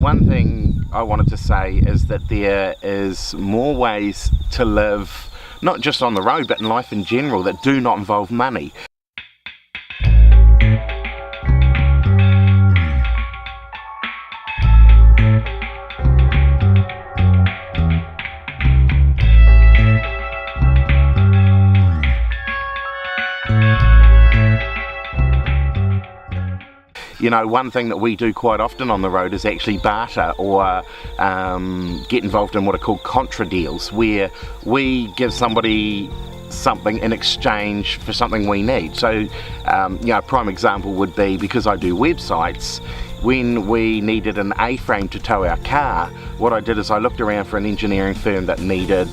One thing I wanted to say is that there is more ways to live, not just on the road, but in life in general, that do not involve money. You know, one thing that we do quite often on the road is actually barter or get involved in what are called Contra Deals, where we give somebody something in exchange for something we need. So, you know, a prime example would be, because I do websites, when we needed an A-frame to tow our car, what I did is I looked around for an engineering firm that needed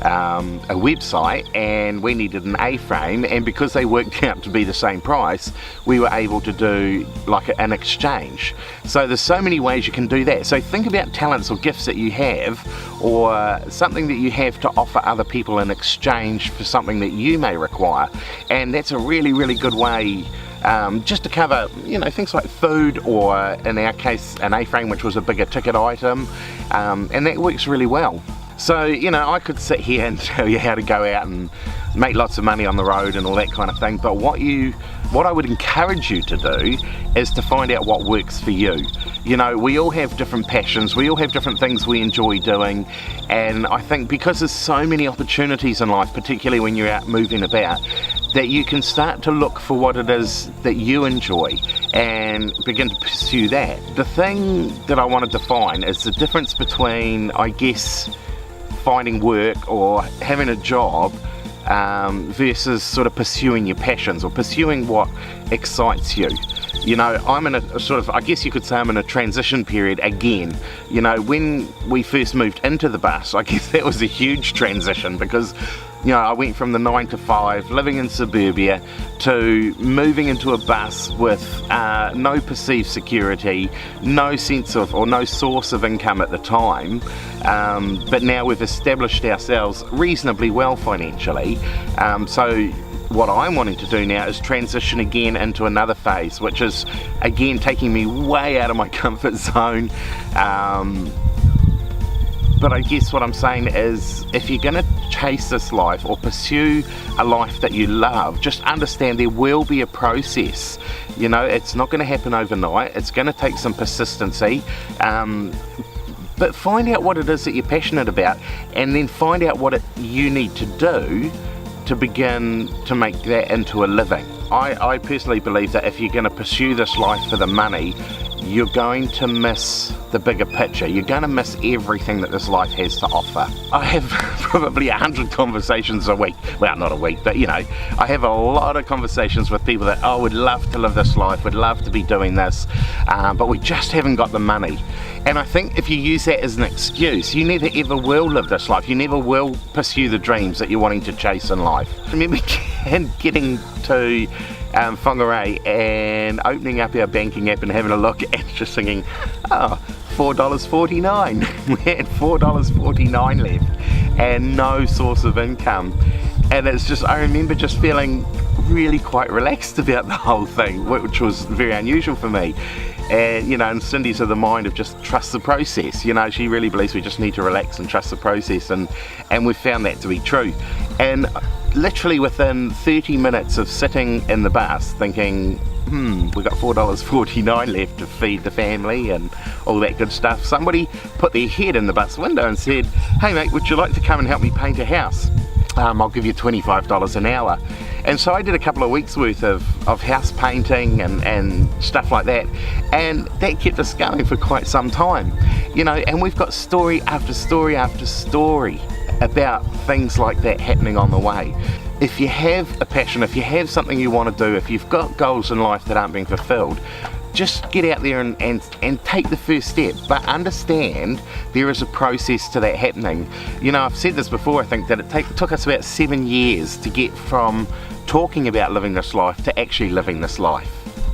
a website, and we needed an A-frame, and because they worked out to be the same price, we were able to do like an exchange. So there's so many ways you can do that. So think about talents or gifts that you have, or something that you have to offer other people in exchange for something that you may require, and that's a really, really good way just to cover, you know, things like food, or in our case an A-frame, which was a bigger ticket item, and that works really well. So, you know, I could sit here and tell you how to go out and make lots of money on the road and all that kind of thing, but what I would encourage you to do is to find out what works for you. You know, we all have different passions, we all have different things we enjoy doing, and I think because there's so many opportunities in life, particularly when you're out moving about, that you can start to look for what it is that you enjoy and begin to pursue that. The thing that I want to define is the difference between, I guess, finding work or having a job versus sort of pursuing your passions or pursuing what excites you. You know, I'm in a sort of, I guess you could say I'm in a transition period again. You know, when we first moved into the bus, I guess that was a huge transition, because, you know, I went from the 9 to 5, living in suburbia, to moving into a bus with no perceived security, no sense of, or no source of income at the time, but now we've established ourselves reasonably well financially. So what I'm wanting to do now is transition again into another phase, which is again taking me way out of my comfort zone. But I guess what I'm saying is, if you're going to chase this life or pursue a life that you love, just understand there will be a process. You know, it's not going to happen overnight. It's going to take some persistency. But find out what it is that you're passionate about, and then find out what you need to do to begin to make that into a living. I personally believe that if you're going to pursue this life for the money, you're going to miss the bigger picture. You're going to miss everything that this life has to offer. I have probably 100 conversations a week. Well, not a week, but you know, I have a lot of conversations with people that, oh, would love to live this life, would love to be doing this, but we just haven't got the money. And I think if you use that as an excuse, you never ever will live this life. You never will pursue the dreams that you're wanting to chase in life. I remember getting to Whangarei and opening up our banking app and having a look and just thinking, oh, $4.49. We had $4.49 left and no source of income. And it's just, I remember just feeling really quite relaxed about the whole thing, which was very unusual for me. And you know, and Cindy's of the mind of just trust the process. You know, she really believes we just need to relax and trust the process, and we've found that to be true. And literally within 30 minutes of sitting in the bus thinking, we've got $4.49 left to feed the family and all that good stuff, somebody put their head in the bus window and said, hey mate, would you like to come and help me paint a house? I'll give you $25 an hour. And so I did a couple of weeks worth of house painting and stuff like that, and that kept us going for quite some time. You know, and we've got story after story after story about things like that happening on the way. If you have a passion, if you have something you want to do, if you've got goals in life that aren't being fulfilled, just get out there and take the first step, but understand there is a process to that happening. You know, I've said this before, I think that it took us about 7 years to get from talking about living this life to actually living this life.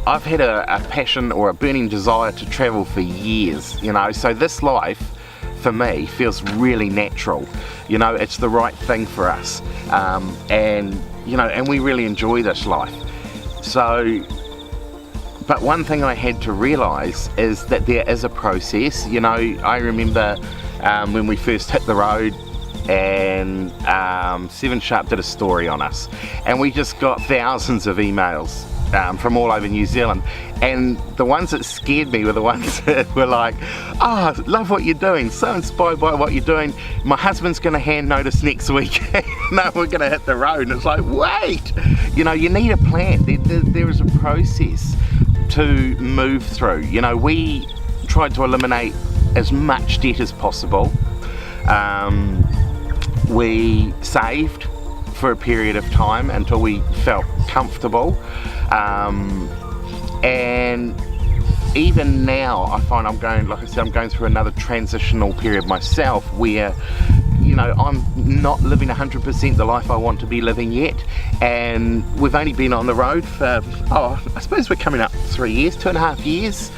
I've had a passion or a burning desire to travel for years, you know, so this life for me feels really natural. You know, it's the right thing for us, and you know, and we really enjoy this life. So But one thing I had to realise is that there is a process. You know, I remember when we first hit the road, and 7 Sharp did a story on us, and we just got thousands of emails from all over New Zealand, and the ones that scared me were the ones that were like, oh, love what you're doing, so inspired by what you're doing, my husband's going to hand notice next week. No, we're going to hit the road. And it's like, wait, you know, you need a plan. There is a process to move through. You know, we tried to eliminate as much debt as possible. We saved for a period of time until we felt comfortable, and even now I find I'm going through another transitional period myself where, you know, I'm not living 100% the life I want to be living yet, and we've only been on the road for, I suppose we're coming up 3 years, 2.5 years.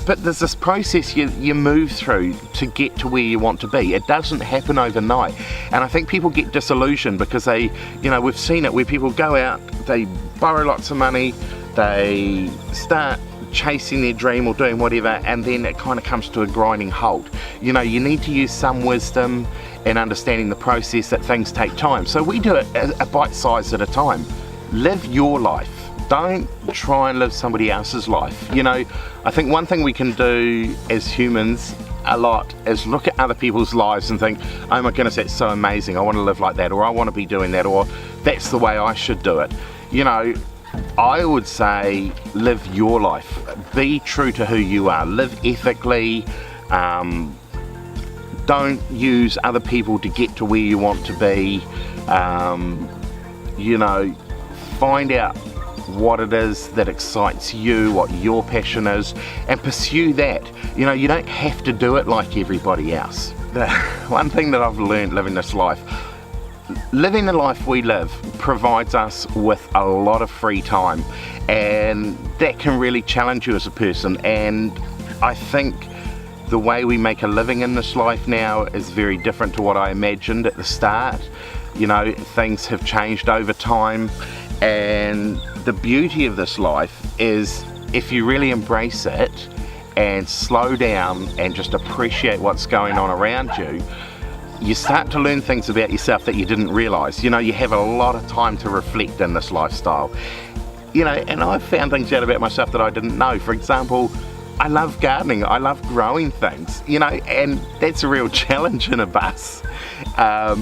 But there's this process you move through to get to where you want to be. It doesn't happen overnight, and I think people get disillusioned because they, you know, we've seen it where people go out, they borrow lots of money, they start chasing their dream or doing whatever, and then it kind of comes to a grinding halt. You know, you need to use some wisdom in understanding the process that things take time. So we do it a bite size at a time. Live your life. Don't try and live somebody else's life. You know, I think one thing we can do as humans a lot is look at other people's lives and think, oh my goodness, that's so amazing, I want to live like that, or I want to be doing that, or that's the way I should do it. You know, I would say live your life. Be true to who you are. Live ethically. Don't use other people to get to where you want to be. You know, find out what it is that excites you, what your passion is, and pursue that. You know, you don't have to do it like everybody else. The one thing that I've learned living this life, living the life we live provides us with a lot of free time, and that can really challenge you as a person. And I think the way we make a living in this life now is very different to what I imagined at the start. You know, things have changed over time, and the beauty of this life is if you really embrace it and slow down and just appreciate what's going on around you, you start to learn things about yourself that you didn't realise. You know, you have a lot of time to reflect in this lifestyle. You know, and I've found things out about myself that I didn't know. For example, I love gardening, I love growing things, you know, and that's a real challenge in a bus.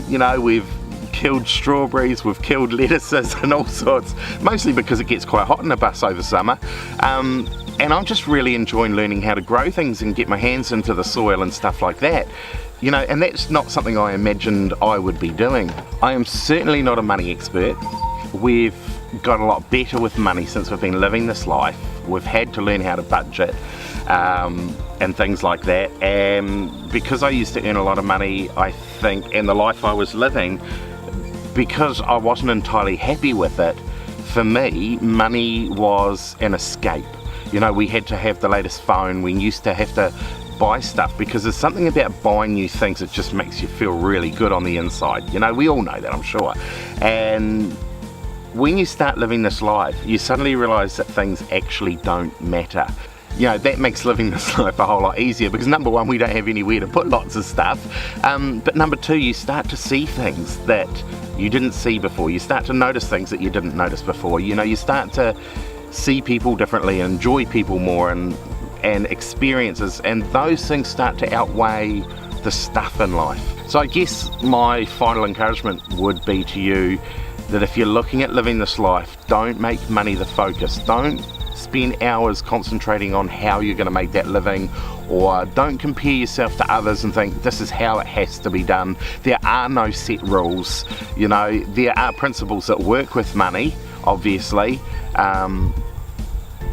You know, we've killed strawberries, we've killed lettuces and all sorts, mostly because it gets quite hot in a bus over summer. And I'm just really enjoying learning how to grow things and get my hands into the soil and stuff like that. You know, and that's not something I imagined I would be doing. I am certainly not a money expert. We've got a lot better with money since we've been living this life. We've had to learn how to budget and things like that. And because I used to earn a lot of money, I think, and the life I was living, because I wasn't entirely happy with it, for me, money was an escape. You know, we had to have the latest phone, we used to have to buy stuff because there's something about buying new things that just makes you feel really good on the inside. You know, we all know that, I'm sure. And when you start living this life, you suddenly realise that things actually don't matter. You know, that makes living this life a whole lot easier because number one, we don't have anywhere to put lots of stuff. But number two, you start to see things that you didn't see before. You start to notice things that you didn't notice before. You know, you start to see people differently and enjoy people more and experiences, and those things start to outweigh the stuff in life. So I guess my final encouragement would be to you that if you're looking at living this life, don't make money the focus. Don't spend hours concentrating on how you're going to make that living, or don't compare yourself to others and think this is how it has to be done. There are no set rules. You know, there are principles that work with money, obviously,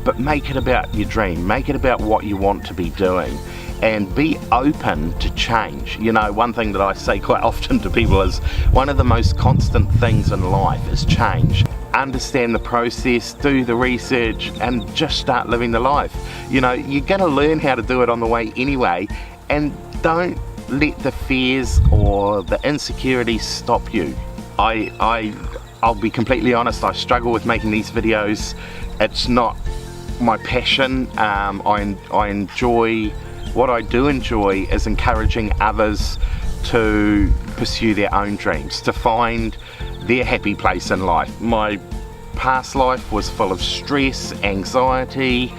but make it about your dream, make it about what you want to be doing, and be open to change. You know, one thing that I say quite often to people is one of the most constant things in life is change. Understand the process, do the research, and just start living the life. You know, you're going to learn how to do it on the way anyway, and don't let the fears or the insecurities stop you. I'll be completely honest, I struggle with making these videos. It's not my passion. I enjoy, what I do enjoy is encouraging others to pursue their own dreams, to find their happy place in life. My past life was full of stress, anxiety,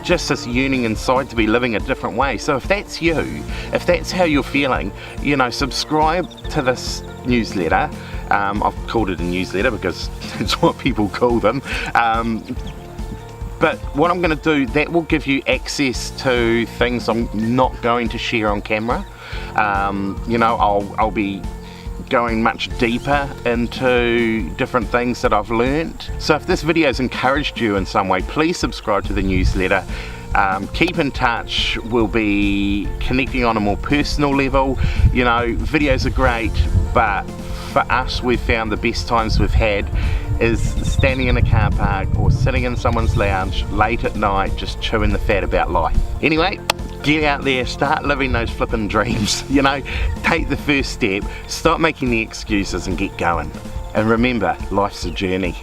just this yearning inside to be living a different way. So if that's you, if that's how you're feeling, you know, subscribe to this newsletter. I've called it a newsletter because that's what people call them. But what I'm going to do, that will give you access to things I'm not going to share on camera. You know, I'll be going much deeper into different things that I've learned. So if this video has encouraged you in some way, please subscribe to the newsletter. Keep in touch. We'll be connecting on a more personal level. You know, videos are great, but for us, we've found the best times we've had is standing in a car park or sitting in someone's lounge late at night just chewing the fat about life. Anyway, get out there, start living those flippin' dreams, you know, take the first step, stop making the excuses and get going. And remember, life's a journey.